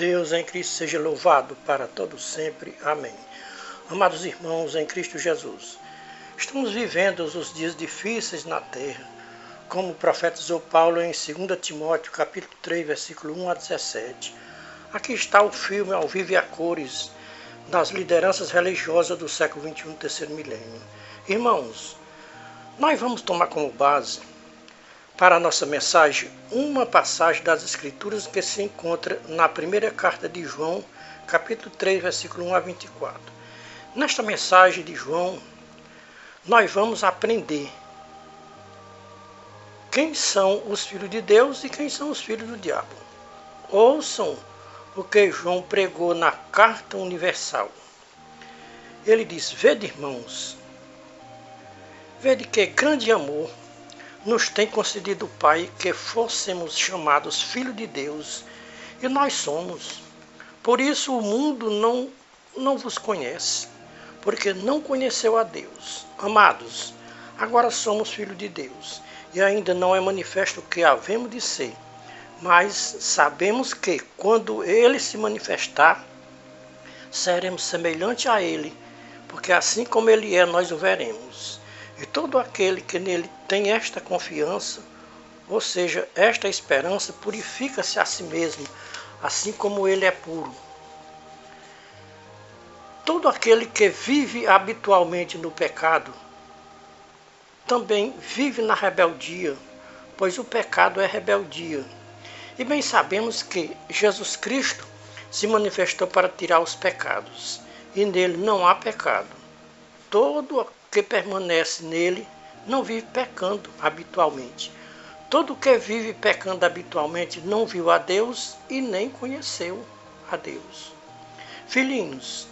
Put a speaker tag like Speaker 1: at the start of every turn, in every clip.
Speaker 1: Deus em Cristo seja louvado para todo sempre. Amém. Amados irmãos em Cristo Jesus, estamos vivendo os dias difíceis na terra, como o profetizou Paulo em 2 Timóteo, capítulo 3, versículo 1 a 17. Aqui está o filme ao vivo e a cores das lideranças religiosas do século XXI, terceiro milênio. Irmãos, nós vamos tomar como base para a nossa mensagem uma passagem das Escrituras que se encontra na primeira carta de João, capítulo 3, versículo 1 a 24. Nesta mensagem de João, nós vamos aprender quem são os filhos de Deus e quem são os filhos do diabo. Ouçam o que João pregou na Carta Universal. Ele diz: vede, irmãos, vede que grande amor nos tem concedido o Pai que fôssemos chamados filhos de Deus, e nós somos. Por isso o mundo não vos conhece, porque não conheceu a Deus. Amados, agora somos filhos de Deus, e ainda não é manifesto o que havemos de ser, mas sabemos que, quando Ele se manifestar, seremos semelhantes a Ele, porque assim como Ele é, nós o veremos. E todo aquele que nele tem esta confiança, ou seja, esta esperança, purifica-se a si mesmo, assim como ele é puro. Todo aquele que vive habitualmente no pecado, também vive na rebeldia, pois o pecado é rebeldia. E bem sabemos que Jesus Cristo se manifestou para tirar os pecados, e nele não há pecado. Todo que permanece nele não vive pecando habitualmente. Todo que vive pecando habitualmente não viu a Deus e nem conheceu a Deus. Filhinhos,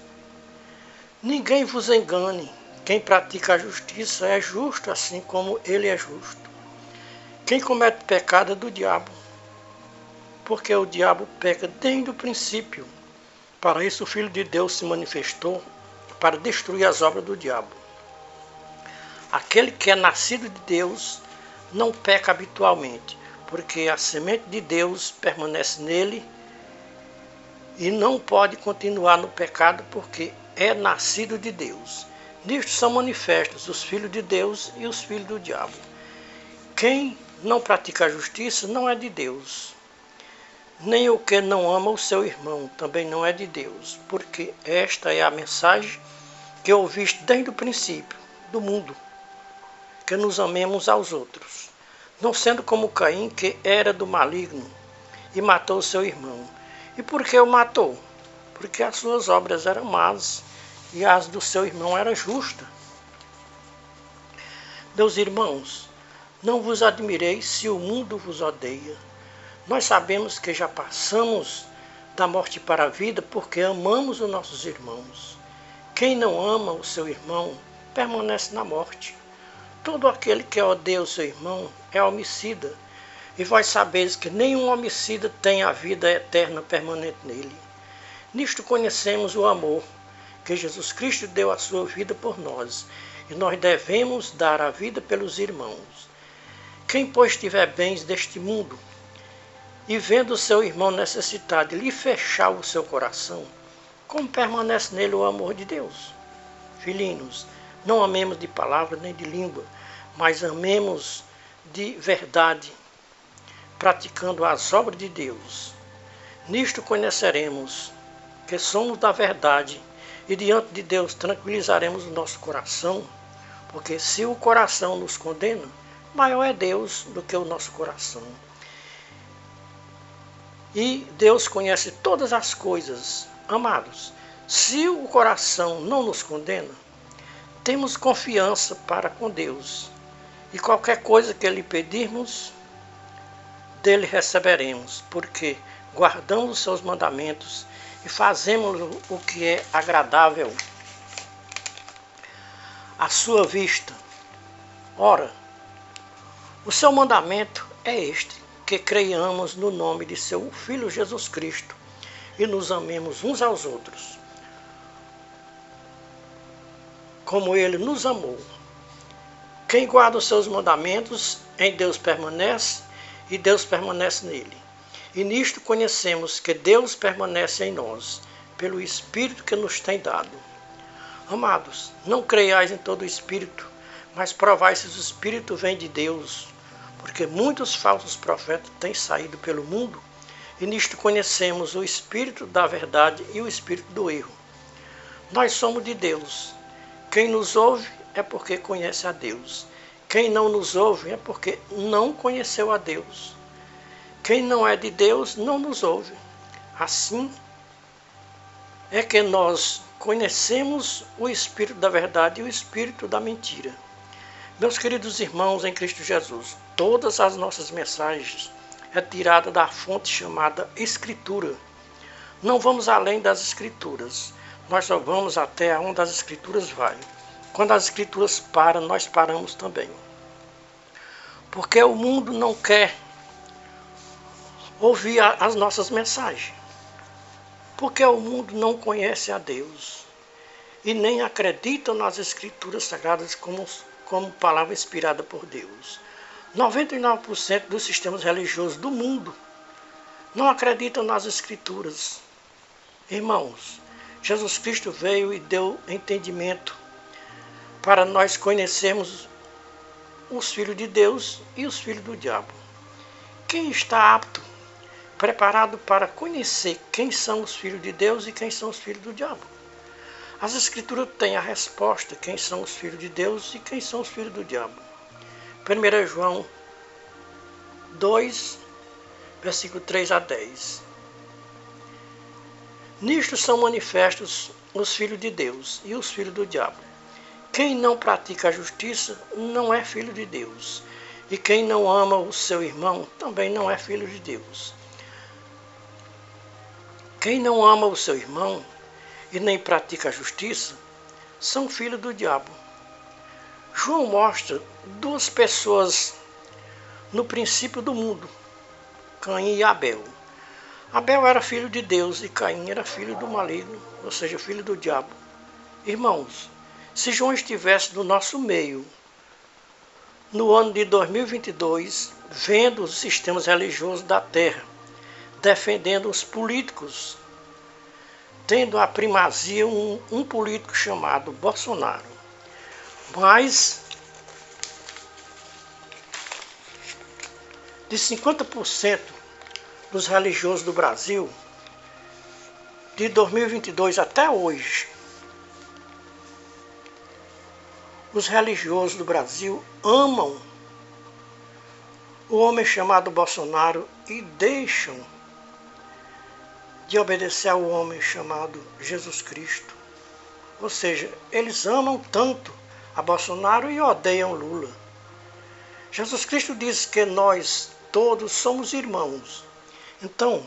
Speaker 1: ninguém vos engane. Quem pratica a justiça é justo assim como ele é justo. Quem comete pecado é do diabo, porque o diabo peca desde o princípio. Para isso o Filho de Deus se manifestou para destruir as obras do diabo. Aquele que é nascido de Deus não peca habitualmente, porque a semente de Deus permanece nele e não pode continuar no pecado porque é nascido de Deus. Nisto são manifestos os filhos de Deus e os filhos do diabo. Quem não pratica a justiça não é de Deus, nem o que não ama o seu irmão também não é de Deus, porque esta é a mensagem que ouviste desde o princípio do mundo, que nos amemos aos outros, não sendo como Caim, que era do maligno e matou seu irmão. E por que o matou? Porque as suas obras eram más e as do seu irmão eram justas. Meus irmãos, não vos admireis se o mundo vos odeia. Nós sabemos que já passamos da morte para a vida porque amamos os nossos irmãos. Quem não ama o seu irmão permanece na morte. Todo aquele que odeia o seu irmão é homicida, e vós sabeis que nenhum homicida tem a vida eterna permanente nele. Nisto conhecemos o amor, que Jesus Cristo deu a sua vida por nós, e nós devemos dar a vida pelos irmãos. Quem, pois, tiver bens deste mundo, e vendo o seu irmão necessitado lhe fechar o seu coração, como permanece nele o amor de Deus? Filhinhos, não amemos de palavra nem de língua, mas amemos de verdade, praticando as obras de Deus. Nisto conheceremos que somos da verdade e diante de Deus tranquilizaremos o nosso coração, porque se o coração nos condena, maior é Deus do que o nosso coração. E Deus conhece todas as coisas. Amados, se o coração não nos condena, temos confiança para com Deus, e qualquer coisa que lhe pedirmos, dele receberemos, porque guardamos os seus mandamentos e fazemos o que é agradável à sua vista. Ora, o seu mandamento é este, que creiamos no nome de seu Filho Jesus Cristo e nos amemos uns aos outros, como ele nos amou. Quem guarda os seus mandamentos, em Deus permanece e Deus permanece nele. E nisto conhecemos que Deus permanece em nós, pelo Espírito que nos tem dado. Amados, não creiais em todo o Espírito, mas provai se o Espírito vem de Deus, porque muitos falsos profetas têm saído pelo mundo, e nisto conhecemos o Espírito da verdade e o Espírito do erro. Nós somos de Deus. Quem nos ouve é porque conhece a Deus. Quem não nos ouve é porque não conheceu a Deus. Quem não é de Deus não nos ouve. Assim é que nós conhecemos o Espírito da verdade e o Espírito da mentira. Meus queridos irmãos em Cristo Jesus, todas as nossas mensagens é tirada da fonte chamada Escritura. Não vamos além das Escrituras. Nós só vamos até onde as Escrituras vão. Quando as Escrituras param, nós paramos também. Porque o mundo não quer ouvir as nossas mensagens. Porque o mundo não conhece a Deus. E nem acredita nas Escrituras Sagradas como palavra inspirada por Deus. 99% dos sistemas religiosos do mundo não acreditam nas Escrituras. Irmãos, Jesus Cristo veio e deu entendimento para nós conhecermos os filhos de Deus e os filhos do diabo. Quem está apto, preparado para conhecer quem são os filhos de Deus e quem são os filhos do diabo? As Escrituras têm a resposta, quem são os filhos de Deus e quem são os filhos do diabo. 1 João 2, versículo 3 a 10. Nisto são manifestos os filhos de Deus e os filhos do diabo. Quem não pratica a justiça não é filho de Deus, e quem não ama o seu irmão também não é filho de Deus. Quem não ama o seu irmão e nem pratica a justiça são filhos do diabo. João mostra duas pessoas no princípio do mundo, Caim e Abel. Abel era filho de Deus e Caim era filho do maligno, ou seja, filho do diabo. Irmãos, se João estivesse no nosso meio, no ano de 2022, vendo os sistemas religiosos da terra, defendendo os políticos, tendo a primazia um político chamado Bolsonaro. Mais de 50% dos religiosos do Brasil, de 2022 até hoje, os religiosos do Brasil amam o homem chamado Bolsonaro e deixam de obedecer ao homem chamado Jesus Cristo. Ou seja, eles amam tanto a Bolsonaro e odeiam Lula. Jesus Cristo diz que nós todos somos irmãos. Então,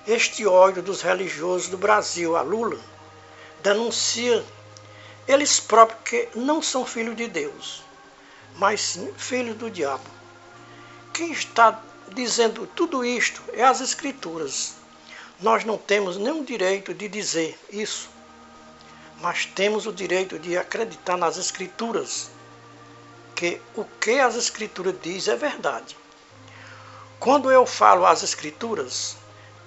Speaker 1: este ódio dos religiosos do Brasil a Lula denuncia eles próprios que não são filhos de Deus, mas sim filhos do diabo. Quem está dizendo tudo isto é as Escrituras. Nós não temos nenhum direito de dizer isso, mas temos o direito de acreditar nas Escrituras, que o que as Escrituras dizem é verdade. Quando eu falo as Escrituras,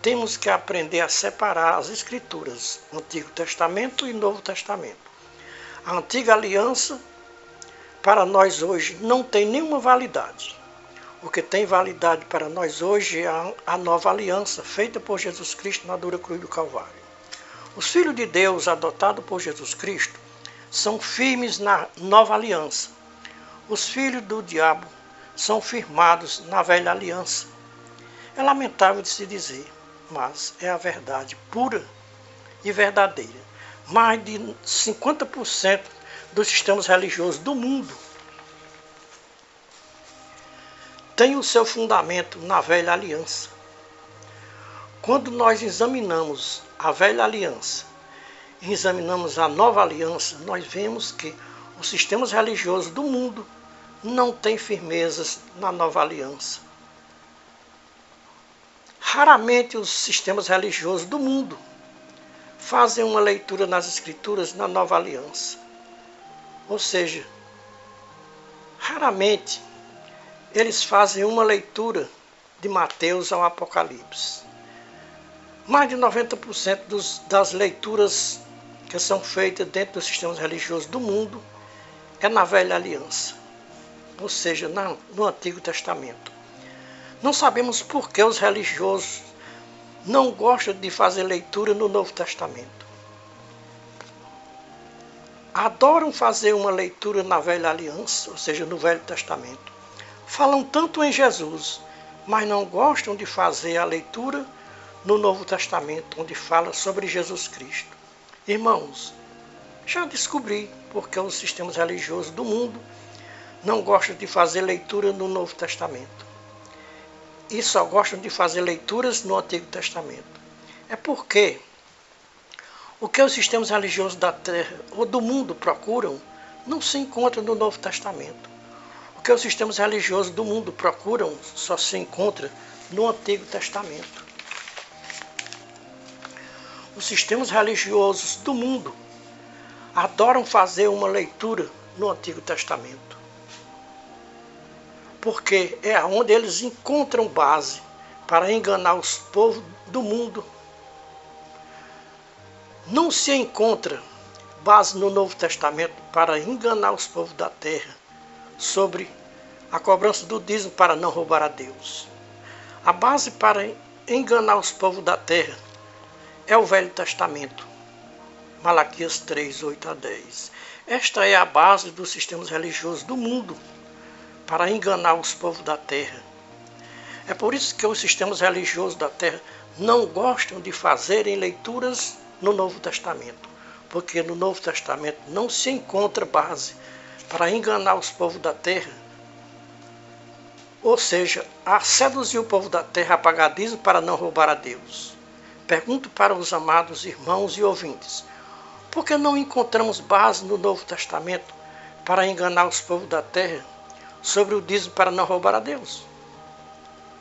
Speaker 1: temos que aprender a separar as Escrituras, Antigo Testamento e Novo Testamento. A antiga aliança, para nós hoje, não tem nenhuma validade. O que tem validade para nós hoje é a nova aliança, feita por Jesus Cristo na dura cruz do Calvário. Os filhos de Deus, adotados por Jesus Cristo, são firmes na nova aliança. Os filhos do diabo são firmados na velha aliança. É lamentável de se dizer, mas é a verdade pura e verdadeira. Mais de 50% dos sistemas religiosos do mundo tem o seu fundamento na velha aliança. Quando nós examinamos a velha aliança e examinamos a nova aliança, nós vemos que os sistemas religiosos do mundo não têm firmezas na nova aliança. Raramente os sistemas religiosos do mundo fazem uma leitura nas Escrituras na nova aliança. Ou seja, raramente eles fazem uma leitura de Mateus ao Apocalipse. Mais de 90% das leituras que são feitas dentro dos sistemas religiosos do mundo é na Velha Aliança, ou seja, no Antigo Testamento. Não sabemos por que os religiosos não gostam de fazer leitura no Novo Testamento. Adoram fazer uma leitura na Velha Aliança, ou seja, no Velho Testamento. Falam tanto em Jesus, mas não gostam de fazer a leitura no Novo Testamento, onde fala sobre Jesus Cristo. Irmãos, já descobri porque os sistemas religiosos do mundo não gostam de fazer leitura no Novo Testamento e só gostam de fazer leituras no Antigo Testamento. É porque o que os sistemas religiosos da Terra ou do mundo procuram não se encontra no Novo Testamento. O que os sistemas religiosos do mundo procuram só se encontra no Antigo Testamento. Os sistemas religiosos do mundo adoram fazer uma leitura no Antigo Testamento, porque é onde eles encontram base para enganar os povos do mundo. Não se encontra base no Novo Testamento para enganar os povos da terra sobre a cobrança do dízimo para não roubar a Deus. A base para enganar os povos da terra é o Velho Testamento, Malaquias 3, 8 a 10. Esta é a base dos sistemas religiosos do mundo para enganar os povos da terra. É por isso que os sistemas religiosos da terra não gostam de fazerem leituras no Novo Testamento, porque no Novo Testamento não se encontra base para enganar os povos da terra, ou seja, a seduzir o povo da terra a pagar dízimo para não roubar a Deus. Pergunto para os amados irmãos e ouvintes, por que não encontramos base no Novo Testamento para enganar os povos da terra sobre o dízimo para não roubar a Deus?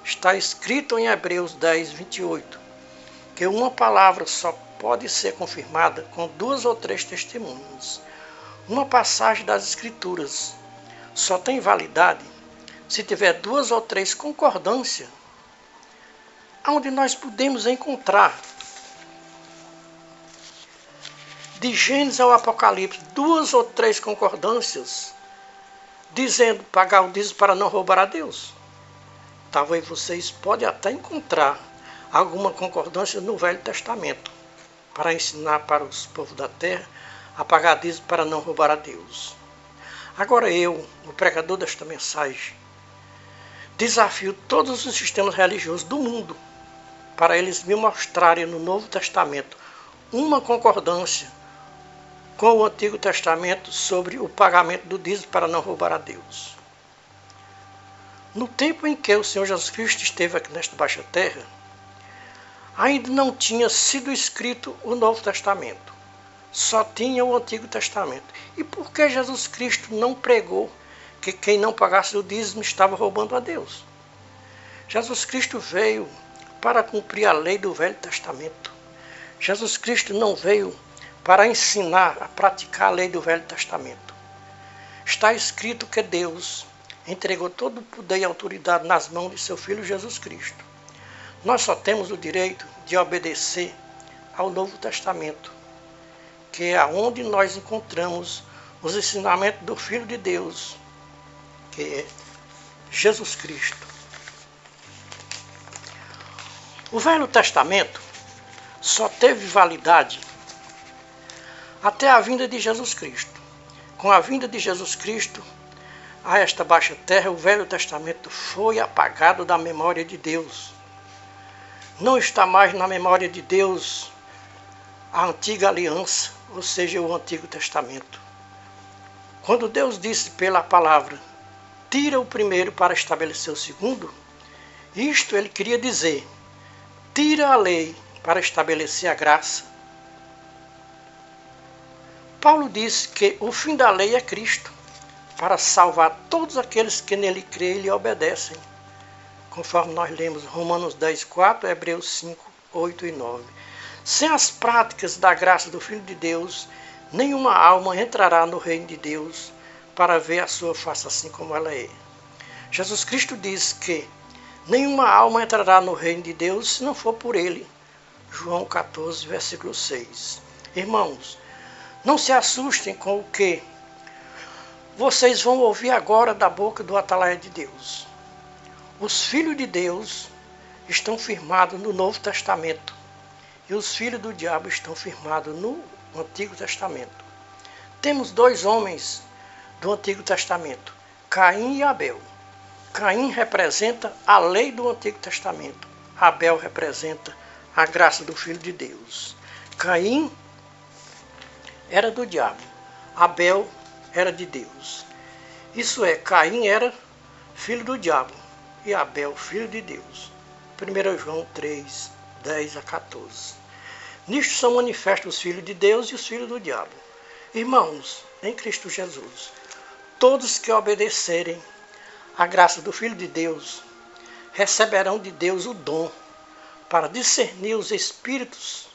Speaker 1: Está escrito em Hebreus 10, 28, que uma palavra só pode ser confirmada com 2 ou 3 testemunhas. Uma passagem das Escrituras só tem validade se tiver 2 ou 3 concordâncias, onde nós podemos encontrar de Gênesis ao Apocalipse 2 ou 3 concordâncias dizendo pagar o dízimo para não roubar a Deus. Talvez vocês podem até encontrar alguma concordância no Velho Testamento para ensinar para os povos da terra a pagar dízimo para não roubar a Deus. Agora eu, o pregador desta mensagem, desafio todos os sistemas religiosos do mundo para eles me mostrarem no Novo Testamento uma concordância com o Antigo Testamento sobre o pagamento do dízimo para não roubar a Deus. No tempo em que o Senhor Jesus Cristo esteve aqui nesta baixa terra, ainda não tinha sido escrito o Novo Testamento. Só tinha o Antigo Testamento. E por que Jesus Cristo não pregou que quem não pagasse o dízimo estava roubando a Deus? Jesus Cristo veio para cumprir a lei do Velho Testamento. Jesus Cristo não veio para ensinar a praticar a lei do Velho Testamento. Está escrito que Deus entregou todo o poder e autoridade nas mãos de seu Filho Jesus Cristo. Nós só temos o direito de obedecer ao Novo Testamento, que é onde nós encontramos os ensinamentos do Filho de Deus, que é Jesus Cristo. O Velho Testamento só teve validade até a vinda de Jesus Cristo. Com a vinda de Jesus Cristo a esta baixa terra, o Velho Testamento foi apagado da memória de Deus. Não está mais na memória de Deus a antiga aliança, ou seja, o Antigo Testamento. Quando Deus disse pela palavra, tira o primeiro para estabelecer o segundo, isto ele queria dizer, tira a lei para estabelecer a graça. Paulo disse que o fim da lei é Cristo, para salvar todos aqueles que nele creem e lhe obedecem, conforme nós lemos Romanos 10, 4, Hebreus 5, 8 e 9. Sem as práticas da graça do Filho de Deus, nenhuma alma entrará no reino de Deus para ver a sua face assim como ela é. Jesus Cristo diz que nenhuma alma entrará no reino de Deus se não for por ele. João 14, versículo 6. Irmãos, não se assustem com o que vocês vão ouvir agora da boca do Atalaia de Deus. Os filhos de Deus estão firmados no Novo Testamento e os filhos do diabo estão firmados no Antigo Testamento. Temos dois homens do Antigo Testamento, Caim e Abel. Caim representa a lei do Antigo Testamento. Abel representa a graça do Filho de Deus. Caim era do diabo. Abel era de Deus. Isso é, Caim era filho do diabo e Abel filho de Deus. 1 João 3, 10 a 14. Nisto são manifestos os filhos de Deus e os filhos do diabo. Irmãos, em Cristo Jesus, todos que obedecerem à graça do Filho de Deus receberão de Deus o dom para discernir os espíritos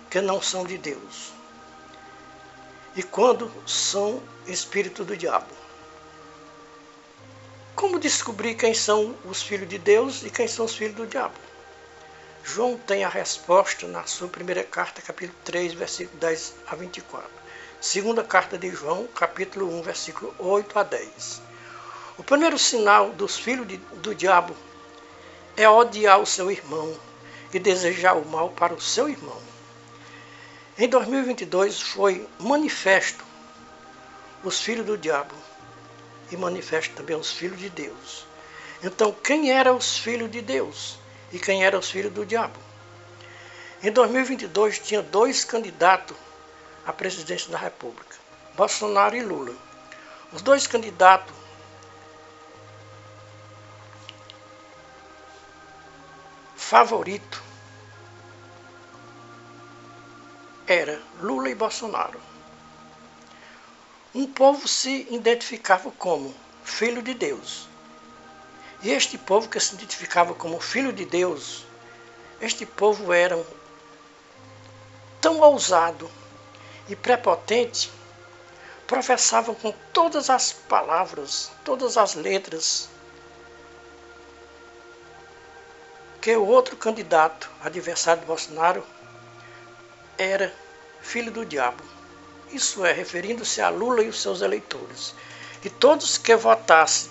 Speaker 1: que não são de Deus e quando são espíritos do diabo. Como descobrir quem são os filhos de Deus e quem são os filhos do diabo? João tem a resposta na sua primeira carta, capítulo 3, versículo 10 a 24. Segunda carta de João, capítulo 1, versículo 8 a 10. O primeiro sinal dos filhos do diabo é odiar o seu irmão e desejar o mal para o seu irmão. Em 2022 foi manifesto os filhos do diabo e manifesto também os filhos de Deus. Então, quem eram os filhos de Deus e quem eram os filhos do diabo? Em 2022 tinha dois candidatos à presidência da República, Bolsonaro e Lula. Os dois candidatos favoritos eram Lula e Bolsonaro. Um povo se identificava como filho de Deus. E este povo que se identificava como filho de Deus, este povo era tão ousado e prepotente, professavam com todas as palavras, todas as letras, que o outro candidato, adversário de Bolsonaro, era filho do diabo. Isso é, referindo-se a Lula e os seus eleitores. E todos que votassem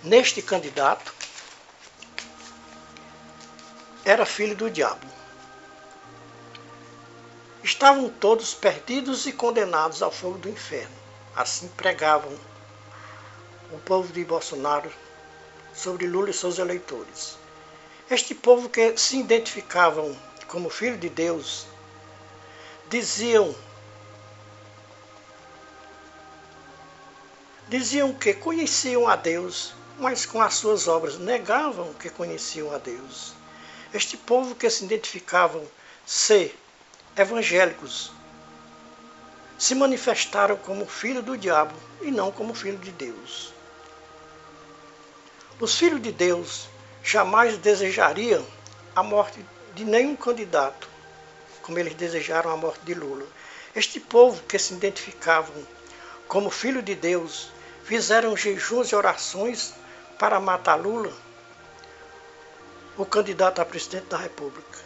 Speaker 1: neste candidato era filho do diabo. Estavam todos perdidos e condenados ao fogo do inferno. Assim pregavam o povo de Bolsonaro sobre Lula e seus eleitores. Este povo que se identificavam como filho de Deus diziam que conheciam a Deus, mas com as suas obras negavam que conheciam a Deus. Este povo que se identificavam ser evangélicos se manifestaram como filho do diabo e não como filho de Deus. Os filhos de Deus jamais desejariam a morte de nenhum candidato, como eles desejaram a morte de Lula. Este povo que se identificavam como filho de Deus fizeram jejuns e orações para matar Lula, o candidato a presidente da República.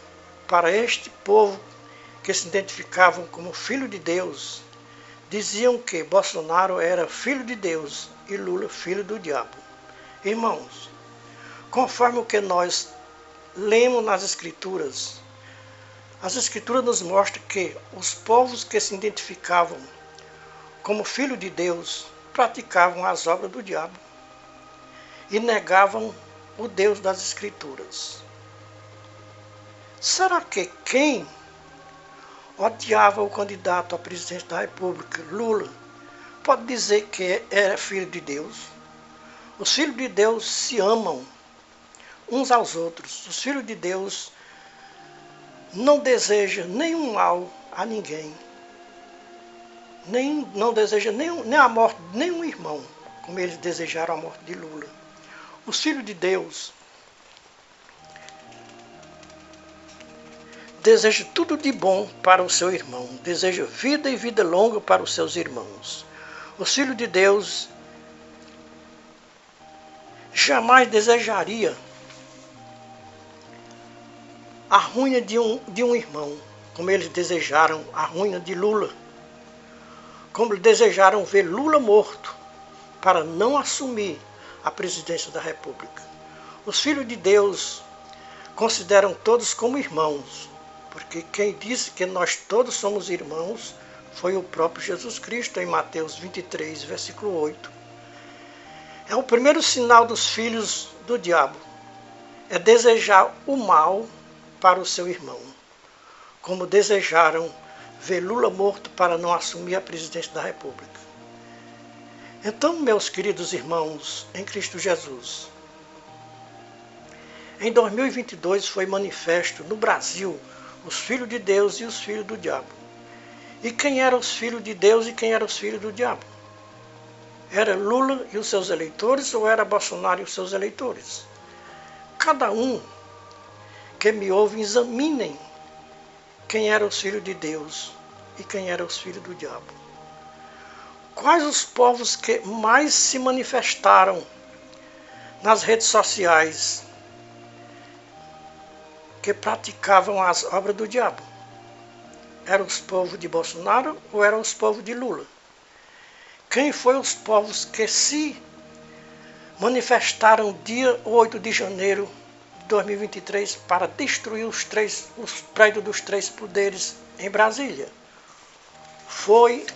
Speaker 1: Para este povo que se identificavam como filho de Deus, diziam que Bolsonaro era filho de Deus e Lula filho do diabo. Irmãos, conforme o que nós lemos nas Escrituras, as Escrituras nos mostram que os povos que se identificavam como filho de Deus praticavam as obras do diabo e negavam o Deus das Escrituras. Será que quem odiava o candidato a presidente da República, Lula, pode dizer que era filho de Deus? Os filhos de Deus se amam uns aos outros. Os filhos de Deus não desejam nenhum mal a ninguém. Não deseja nem a morte de nenhum irmão, como eles desejaram a morte de Lula. Os filhos de Deus desejam tudo de bom para o seu irmão, desejam vida e vida longa para os seus irmãos. Os filhos de Deus jamais desejaria a ruína de um irmão, como eles desejaram a ruína de Lula, como eles desejaram ver Lula morto para não assumir a presidência da República. Os filhos de Deus consideram todos como irmãos, porque quem disse que nós todos somos irmãos foi o próprio Jesus Cristo, em Mateus 23, versículo 8. É o primeiro sinal dos filhos do diabo, é desejar o mal para o seu irmão, como desejaram ver Lula morto para não assumir a presidência da República. Então, meus queridos irmãos em Cristo Jesus, em 2022 foi manifesto no Brasil os filhos de Deus e os filhos do diabo. E quem eram os filhos de Deus e quem eram os filhos do diabo? Era Lula e os seus eleitores ou era Bolsonaro e os seus eleitores? Cada um que me ouve, examinem quem eram os filhos de Deus e quem eram os filhos do diabo. Quais os povos que mais se manifestaram nas redes sociais que praticavam as obras do diabo? Eram os povos de Bolsonaro ou eram os povos de Lula? Quem foi os povos que se manifestaram dia 8 de janeiro de 2023 para destruir os prédios dos três poderes em Brasília? Foi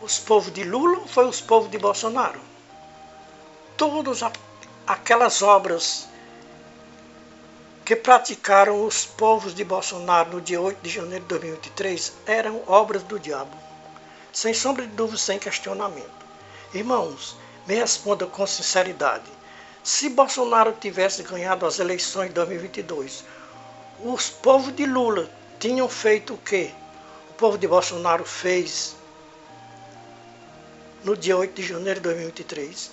Speaker 1: os povos de Lula ou foi os povos de Bolsonaro? Todas aquelas obras que praticaram os povos de Bolsonaro no dia 8 de janeiro de 2023 eram obras do diabo. Sem sombra de dúvida, sem questionamento. Irmãos, me respondam com sinceridade. Se Bolsonaro tivesse ganhado as eleições de 2022, os povos de Lula tinham feito o que o povo de Bolsonaro fez no dia 8 de janeiro de 2023?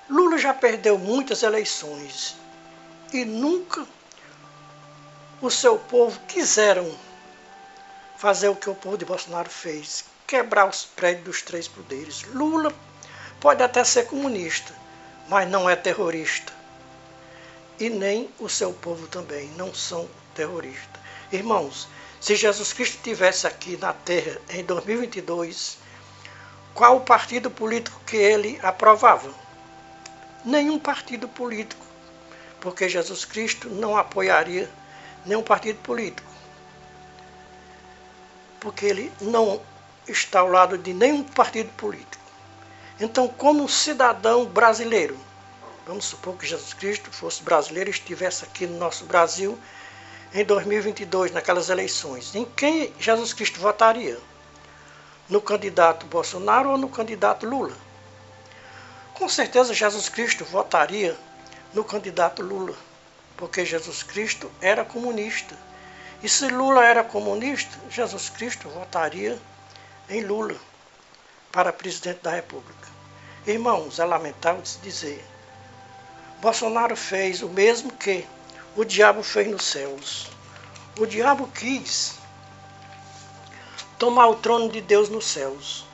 Speaker 1: Lula já perdeu muitas eleições e nunca o seu povo quiseram fazer o que o povo de Bolsonaro fez, quebrar os prédios dos três poderes. Lula pode até ser comunista, mas não é terrorista. E nem o seu povo também não são terroristas. Irmãos, se Jesus Cristo estivesse aqui na Terra em 2022, qual o partido político que ele aprovava? Nenhum partido político, porque Jesus Cristo não apoiaria nenhum partido político, porque ele não está ao lado de nenhum partido político. Então, como cidadão brasileiro, vamos supor que Jesus Cristo fosse brasileiro e estivesse aqui no nosso Brasil em 2022, naquelas eleições, em quem Jesus Cristo votaria? No candidato Bolsonaro ou no candidato Lula? Com certeza Jesus Cristo votaria no candidato Lula, porque Jesus Cristo era comunista. E se Lula era comunista, Jesus Cristo votaria em Lula para presidente da República. Irmãos, é lamentável de se dizer, Bolsonaro fez o mesmo que o diabo fez nos céus. O diabo quis tomar o trono de Deus nos céus.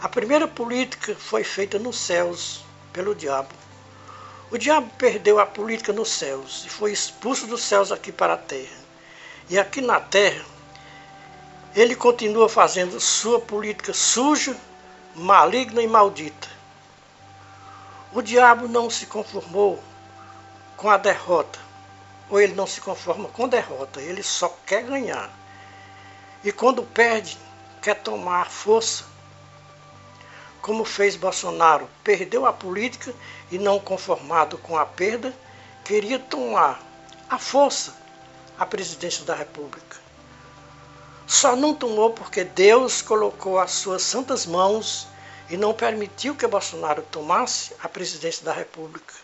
Speaker 1: A primeira política foi feita nos céus pelo diabo. O diabo perdeu a política nos céus e foi expulso dos céus aqui para a terra. E aqui na terra, ele continua fazendo sua política suja, maligna e maldita. O diabo não se conformou com a derrota, ou ele não se conforma com derrota, ele só quer ganhar. E quando perde, quer tomar força, como fez Bolsonaro, perdeu a política e não conformado com a perda, queria tomar à força a presidência da República. Só não tomou porque Deus colocou as suas santas mãos e não permitiu que Bolsonaro tomasse a presidência da República.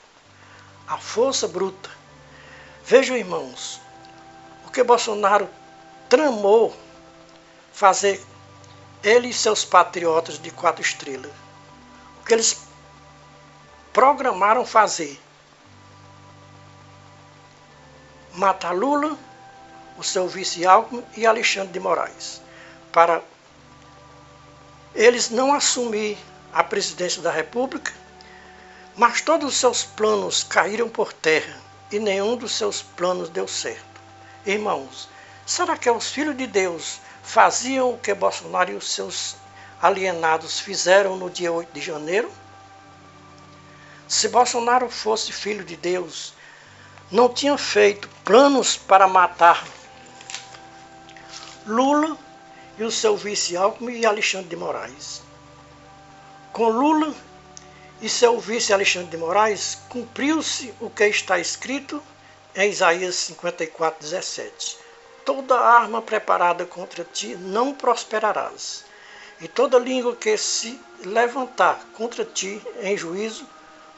Speaker 1: A força bruta. Vejam, irmãos, o que Bolsonaro tramou fazer ele e seus patriotas de 4 estrelas. O que eles programaram fazer. Matar Lula, o seu vice Alckmin e Alexandre de Moraes, para eles não assumir a presidência da República, Mas todos os seus planos caíram por terra e nenhum dos seus planos deu certo. Irmãos, será que os filhos de Deus faziam o que Bolsonaro e os seus alienados fizeram no dia 8 de janeiro? Se Bolsonaro fosse filho de Deus, não tinha feito planos para matar Lula e o seu vice Alckmin e Alexandre de Moraes. Com Lula e seu vice Alexandre de Moraes, cumpriu-se o que está escrito em Isaías 54:17. Toda arma preparada contra ti não prosperarás, e toda língua que se levantar contra ti em juízo,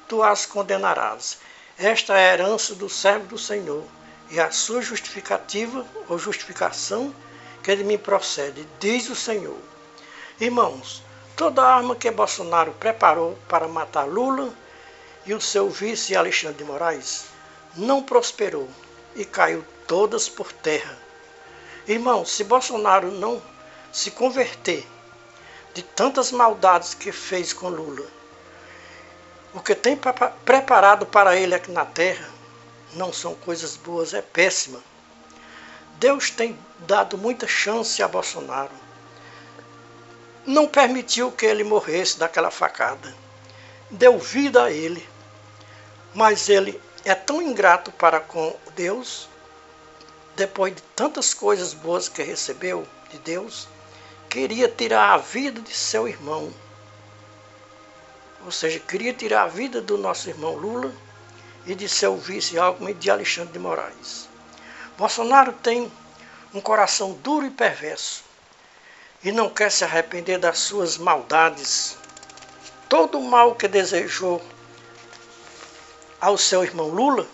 Speaker 1: tu as condenarás. Esta é a herança do servo do Senhor, e a sua justificativa ou justificação que de mim procede, diz o Senhor. Irmãos, toda arma que Bolsonaro preparou para matar Lula e o seu vice Alexandre de Moraes não prosperou e caiu todas por terra. Irmãos, se Bolsonaro não se converter de tantas maldades que fez com Lula, o que tem preparado para ele aqui na terra não são coisas boas, é péssima. Deus tem dado muita chance a Bolsonaro. Não permitiu que ele morresse daquela facada. Deu vida a ele. Mas ele é tão ingrato para com Deus, depois de tantas coisas boas que recebeu de Deus, queria tirar a vida de seu irmão. Ou seja, queria tirar a vida do nosso irmão Lula e de seu vice Alckmin e de Alexandre de Moraes. Bolsonaro tem um coração duro e perverso e não quer se arrepender das suas maldades. Todo o mal que desejou ao seu irmão Lula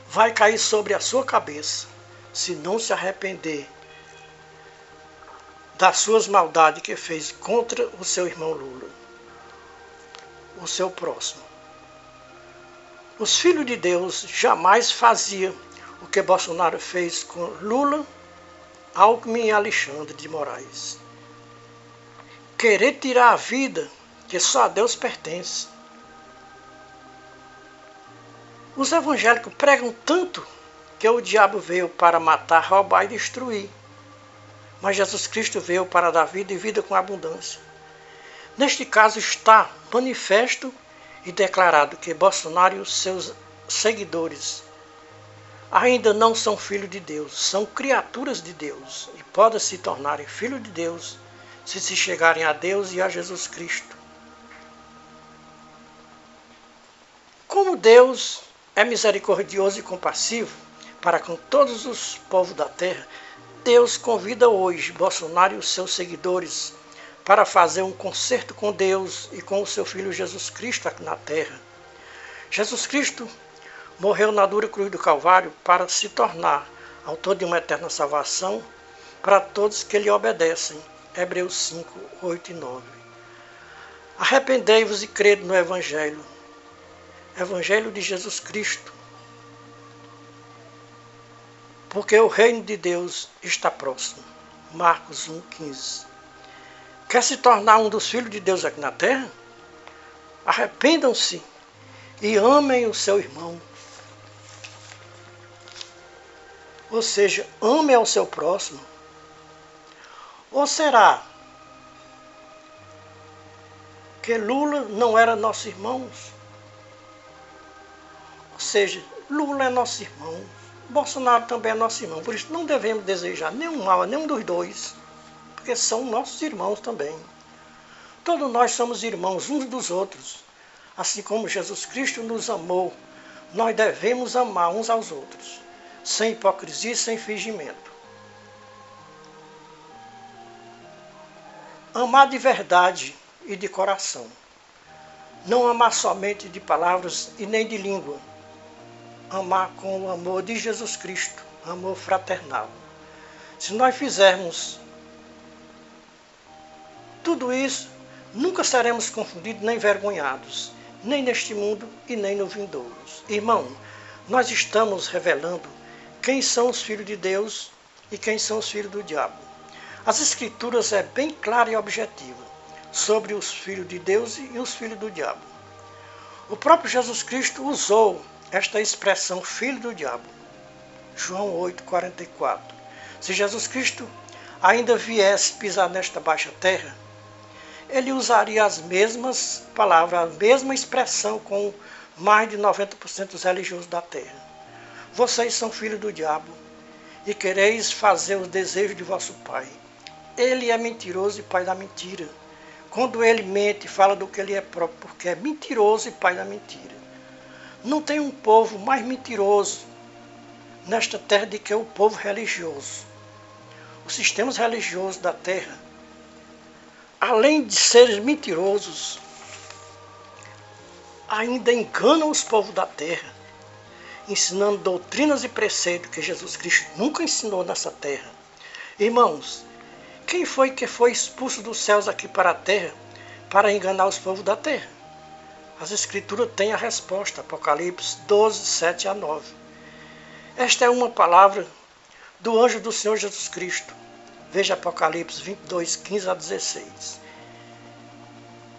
Speaker 1: vai cair sobre a sua cabeça se não se arrepender das suas maldades que fez contra o seu irmão Lula, o seu próximo. Os filhos de Deus jamais faziam o que Bolsonaro fez com Lula, Alckmin e Alexandre de Moraes. Querer tirar a vida que só a Deus pertence. Os evangélicos pregam tanto que o diabo veio para matar, roubar e destruir. Mas Jesus Cristo veio para dar vida e vida com abundância. Neste caso está manifesto e declarado que Bolsonaro e os seus seguidores ainda não são filhos de Deus, são criaturas de Deus e podem se tornarem filhos de Deus se chegarem a Deus e a Jesus Cristo. Como Deus é misericordioso e compassivo para com todos os povos da terra, Deus convida hoje Bolsonaro e os seus seguidores para fazer um concerto com Deus e com o seu Filho Jesus Cristo aqui na terra. Jesus Cristo morreu na dura cruz do Calvário para se tornar autor de uma eterna salvação para todos que lhe obedecem. Hebreus 5, 8 e 9. Arrependei-vos e crede no Evangelho. Evangelho de Jesus Cristo. Porque o reino de Deus está próximo. Marcos 1, 15. Quer se tornar um dos filhos de Deus aqui na terra? Arrependam-se e amem o seu irmão. Ou seja, ame ao seu próximo. Ou será que Lula não era nosso irmão? Ou seja, Lula é nosso irmão, Bolsonaro também é nosso irmão. Por isso não devemos desejar nenhum mal a nenhum dos dois, porque são nossos irmãos também. Todos nós somos irmãos uns dos outros. Assim como Jesus Cristo nos amou, nós devemos amar uns aos outros, sem hipocrisia e sem fingimento. Amar de verdade e de coração. Não amar somente de palavras e nem de língua. Amar com o amor de Jesus Cristo, amor fraternal. Se nós fizermos tudo isso, nunca seremos confundidos nem envergonhados, nem neste mundo e nem no vindouro. Irmão, nós estamos revelando quem são os filhos de Deus e quem são os filhos do diabo. As Escrituras é bem clara e objetiva sobre os filhos de Deus e os filhos do diabo. O próprio Jesus Cristo usou esta expressão filho do diabo. João 8,44. Se Jesus Cristo ainda viesse pisar nesta baixa terra, ele usaria as mesmas palavras, a mesma expressão com mais de 90% dos religiosos da terra. Vocês são filhos do diabo e quereis fazer os desejos de vosso pai. Ele é mentiroso e pai da mentira. Quando ele mente, fala do que ele é próprio, porque é mentiroso e pai da mentira. Não tem um povo mais mentiroso nesta terra do que o povo religioso. Os sistemas religiosos da terra, além de serem mentirosos, ainda enganam os povos da terra, ensinando doutrinas e preceitos que Jesus Cristo nunca ensinou nessa terra. Irmãos, quem foi que foi expulso dos céus aqui para a terra para enganar os povos da terra? As Escrituras têm a resposta, Apocalipse 12, 7 a 9. Esta é uma palavra do anjo do Senhor Jesus Cristo. Veja Apocalipse 22, 15 a 16.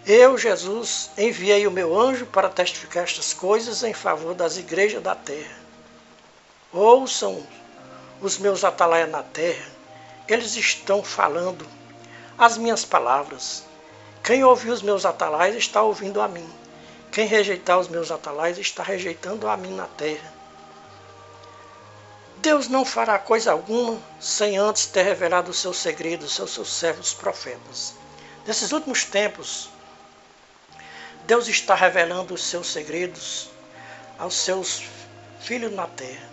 Speaker 1: Eu, Jesus, enviei o meu anjo para testificar estas coisas em favor das igrejas da terra. Ouçam os meus atalaias na terra, eles estão falando as minhas palavras. Quem ouvir os meus atalaias está ouvindo a mim. Quem rejeitar os meus atalaias está rejeitando a mim na terra. Deus não fará coisa alguma sem antes ter revelado os seus segredos aos seus servos profetas. Nesses últimos tempos, Deus está revelando os seus segredos aos seus filhos na terra.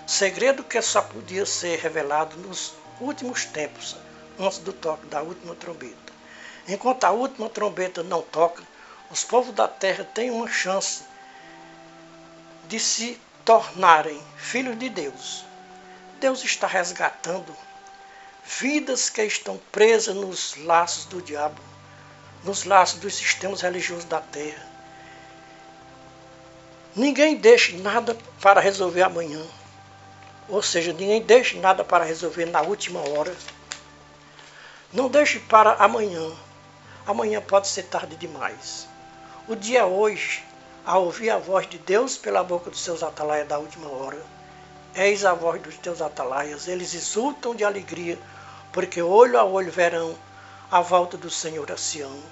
Speaker 1: Segredo que só podia ser revelado nos últimos tempos, antes do toque da última trombeta. Enquanto a última trombeta não toca, os povos da terra têm uma chance de se tornarem filhos de Deus. Deus está resgatando vidas que estão presas nos laços do diabo, nos laços dos sistemas religiosos da terra. Ninguém deixe nada para resolver amanhã. Ou seja, ninguém deixe nada para resolver na última hora. Não deixe para amanhã. Amanhã pode ser tarde demais. O dia é hoje, a ouvir a voz de Deus pela boca dos seus atalaias da última hora. Eis a voz dos teus atalaias, eles exultam de alegria, porque olho a olho verão a volta do Senhor a Sião.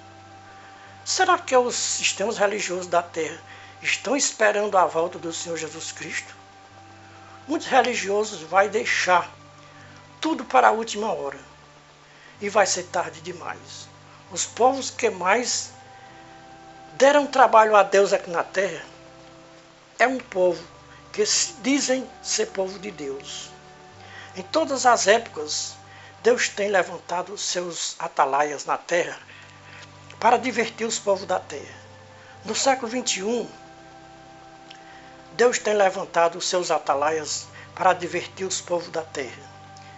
Speaker 1: Será que os sistemas religiosos da terra estão esperando a volta do Senhor Jesus Cristo? Muitos religiosos vão deixar tudo para a última hora e vai ser tarde demais. Os povos que mais deram trabalho a Deus aqui na terra é um povo que dizem ser povo de Deus. Em todas as épocas, Deus tem levantado seus atalaias na terra para divertir os povos da terra. No século XXI, Deus tem levantado os seus atalaias para divertir os povos da terra.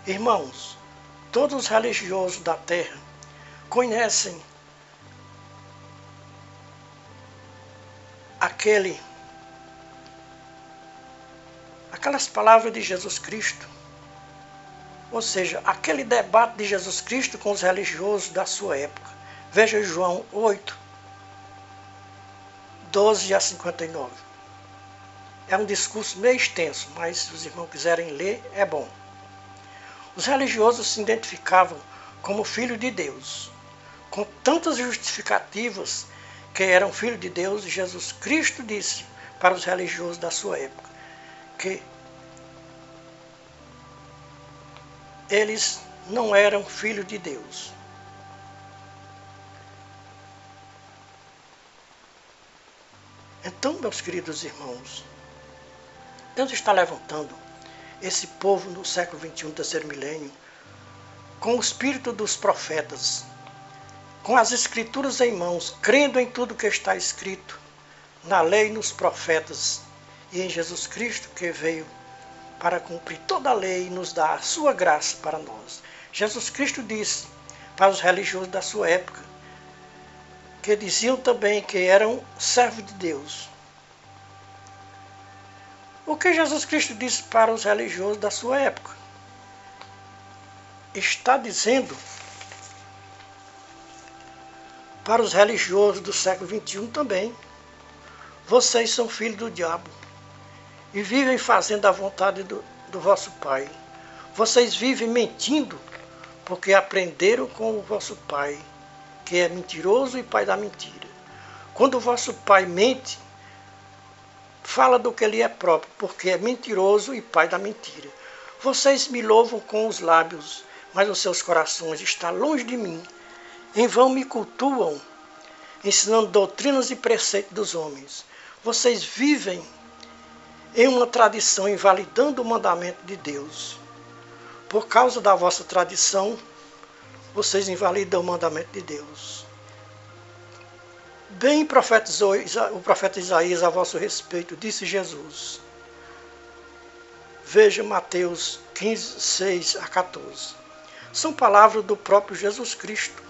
Speaker 1: Irmãos, todos os religiosos da terra conhecem aquelas palavras de Jesus Cristo, ou seja, aquele debate de Jesus Cristo com os religiosos da sua época. Veja João 8, 12 a 59. É um discurso meio extenso, mas se os irmãos quiserem ler, é bom. Os religiosos se identificavam como filhos de Deus, com tantas justificativas que eram filhos de Deus, e Jesus Cristo disse para os religiosos da sua época que eles não eram filhos de Deus. Então, meus queridos irmãos, Deus está levantando esse povo no século XXI, terceiro milênio, com o espírito dos profetas, com as escrituras em mãos, crendo em tudo que está escrito, na lei e nos profetas, e em Jesus Cristo que veio para cumprir toda a lei e nos dar a sua graça para nós. Jesus Cristo disse para os religiosos da sua época, que diziam também que eram servos de Deus. O que Jesus Cristo disse para os religiosos da sua época? Está dizendo para os religiosos do século XXI também. Vocês são filhos do diabo e vivem fazendo a vontade do vosso pai. Vocês vivem mentindo porque aprenderam com o vosso pai, que é mentiroso e pai da mentira. Quando o vosso pai mente, fala do que lhe é próprio, porque é mentiroso e pai da mentira. Vocês me louvam com os lábios, mas os seus corações estão longe de mim. Em vão me cultuam, ensinando doutrinas e preceitos dos homens. Vocês vivem em uma tradição, invalidando o mandamento de Deus. Por causa da vossa tradição, vocês invalidam o mandamento de Deus. Bem profetizou o profeta Isaías a vosso respeito, disse Jesus. Veja Mateus 15, 6 a 14. São palavras do próprio Jesus Cristo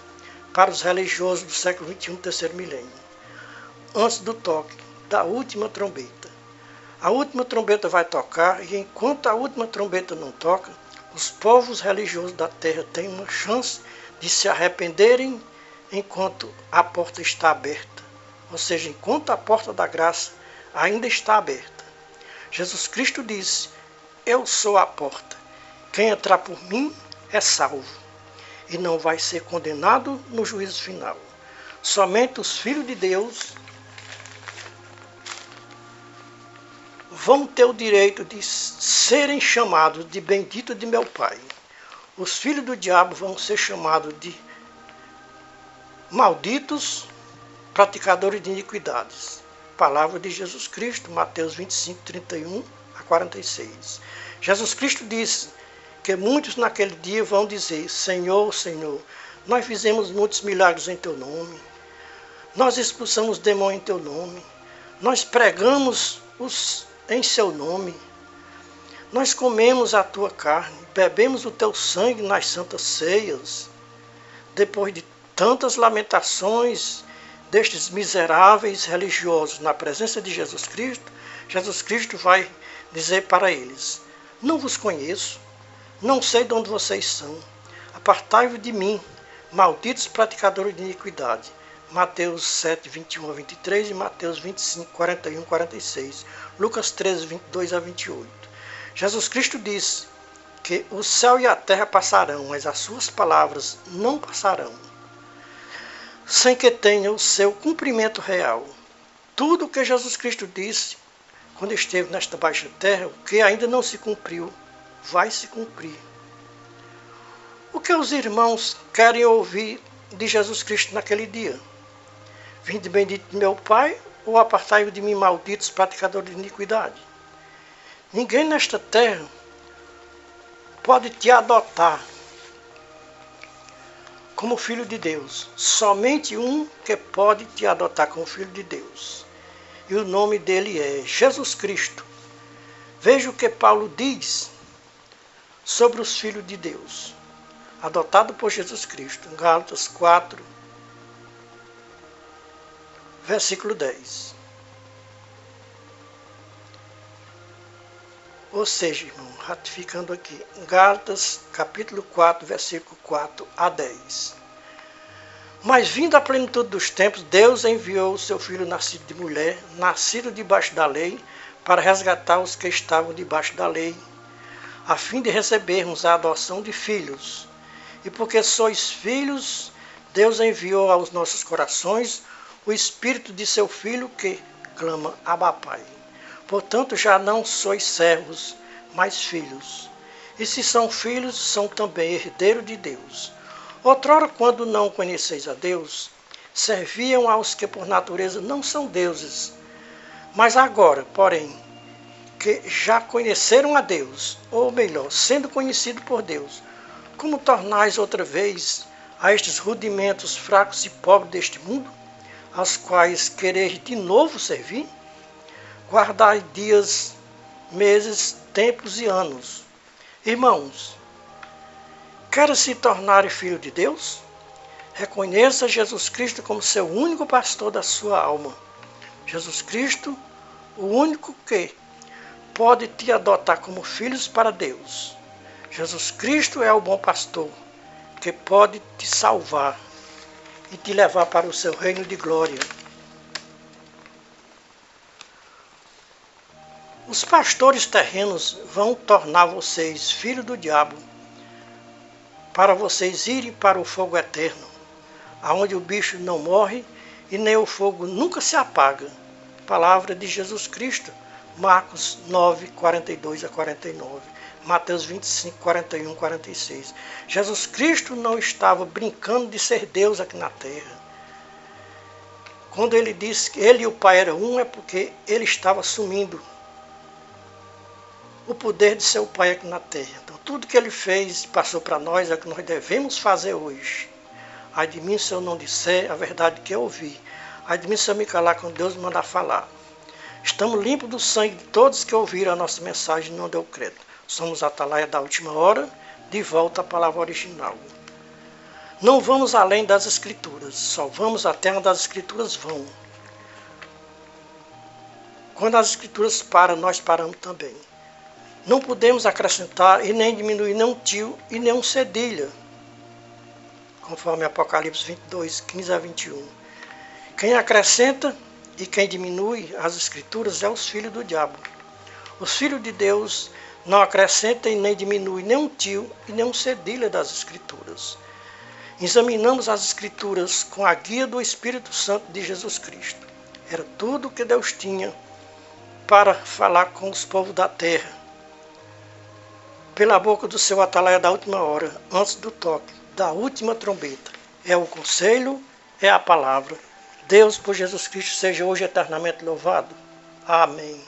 Speaker 1: para os religiosos do século XXI, terceiro milênio, antes do toque da última trombeta. A última trombeta vai tocar e enquanto a última trombeta não toca, os povos religiosos da terra têm uma chance de se arrependerem enquanto a porta está aberta, ou seja, enquanto a porta da graça ainda está aberta. Jesus Cristo disse: eu sou a porta, quem entrar por mim é salvo, e não vai ser condenado no juízo final. Somente os filhos de Deus vão ter o direito de serem chamados de bendito de meu Pai. Os filhos do diabo vão ser chamados de malditos, praticadores de iniquidades. Palavra de Jesus Cristo, Mateus 25, 31 a 46. Jesus Cristo disse que muitos naquele dia vão dizer: Senhor, Senhor, nós fizemos muitos milagres em teu nome, nós expulsamos demônios em teu nome, nós pregamos em seu nome, nós comemos a tua carne, bebemos o teu sangue nas santas ceias. Depois de tantas lamentações destes miseráveis religiosos na presença de Jesus Cristo vai dizer para eles: não vos conheço, não sei de onde vocês são, apartai-vos de mim, malditos praticadores de iniquidade. Mateus 7, 21 a 23 e Mateus 25, 41 a 46. Lucas 13, 22 a 28. Jesus Cristo disse que o céu e a terra passarão, mas as suas palavras não passarão, sem que tenha o seu cumprimento real. Tudo o que Jesus Cristo disse quando esteve nesta baixa terra, o que ainda não se cumpriu, vai se cumprir. O que os irmãos querem ouvir de Jesus Cristo naquele dia? Vinde bendito de meu Pai, ou apartai-vos de mim, malditos praticadores de iniquidade? Ninguém nesta terra pode te adotar como filho de Deus. Somente um que pode te adotar como filho de Deus. E o nome dele é Jesus Cristo. Veja o que Paulo diz sobre os filhos de Deus, adotados por Jesus Cristo, em Gálatas 4, versículo 10. Ou seja, irmão, ratificando aqui, Gálatas capítulo 4, versículo 4 a 10. Mas vindo a plenitude dos tempos, Deus enviou o seu Filho nascido de mulher, nascido debaixo da lei, para resgatar os que estavam debaixo da lei, a fim de recebermos a adoção de filhos. E porque sois filhos, Deus enviou aos nossos corações o Espírito de seu Filho que clama: Abba, Pai. Portanto, já não sois servos, mas filhos. E se são filhos, são também herdeiros de Deus. Outrora, quando não conheceis a Deus, serviam aos que por natureza não são deuses. Mas agora, porém, que já conheceram a Deus, ou melhor, sendo conhecido por Deus, como tornais outra vez a estes rudimentos fracos e pobres deste mundo, aos quais quereis de novo servir? Guardai dias, meses, tempos e anos. Irmãos, quer se tornar filho de Deus? Reconheça Jesus Cristo como seu único pastor da sua alma. Jesus Cristo, o único que pode te adotar como filhos para Deus. Jesus Cristo é o bom pastor que pode te salvar e te levar para o seu reino de glória. Os pastores terrenos vão tornar vocês filhos do diabo, para vocês irem para o fogo eterno, aonde o bicho não morre e nem o fogo nunca se apaga. Palavra de Jesus Cristo, Marcos 9, 42 a 49, Mateus 25, 41, 46. Jesus Cristo não estava brincando de ser Deus aqui na terra. Quando ele disse que ele e o Pai eram um, é porque ele estava assumindo o poder de seu Pai aqui na terra. Então, tudo que ele fez e passou para nós é o que nós devemos fazer hoje. Ai de mim se eu não disser a verdade que eu ouvi. Ai de mim se eu me calar quando Deus me mandar falar. Estamos limpos do sangue de todos que ouviram a nossa mensagem e não deu crédito. Somos a Atalaia da Última Hora, de volta à palavra original. Não vamos além das Escrituras, só vamos até onde as Escrituras vão. Quando as Escrituras param, nós paramos também. Não podemos acrescentar e nem diminuir nem um tio e nem um cedilha, conforme Apocalipse 22, 15 a 21. Quem acrescenta e quem diminui as Escrituras é os filhos do diabo. Os filhos de Deus não acrescentam e nem diminuem nem um tio e nem um cedilha das Escrituras. Examinamos as Escrituras com a guia do Espírito Santo de Jesus Cristo. Era tudo o que Deus tinha para falar com os povos da terra, pela boca do seu Atalaia da última hora, antes do toque da última trombeta. É o conselho, é a palavra. Deus, por Jesus Cristo, seja hoje eternamente louvado. Amém.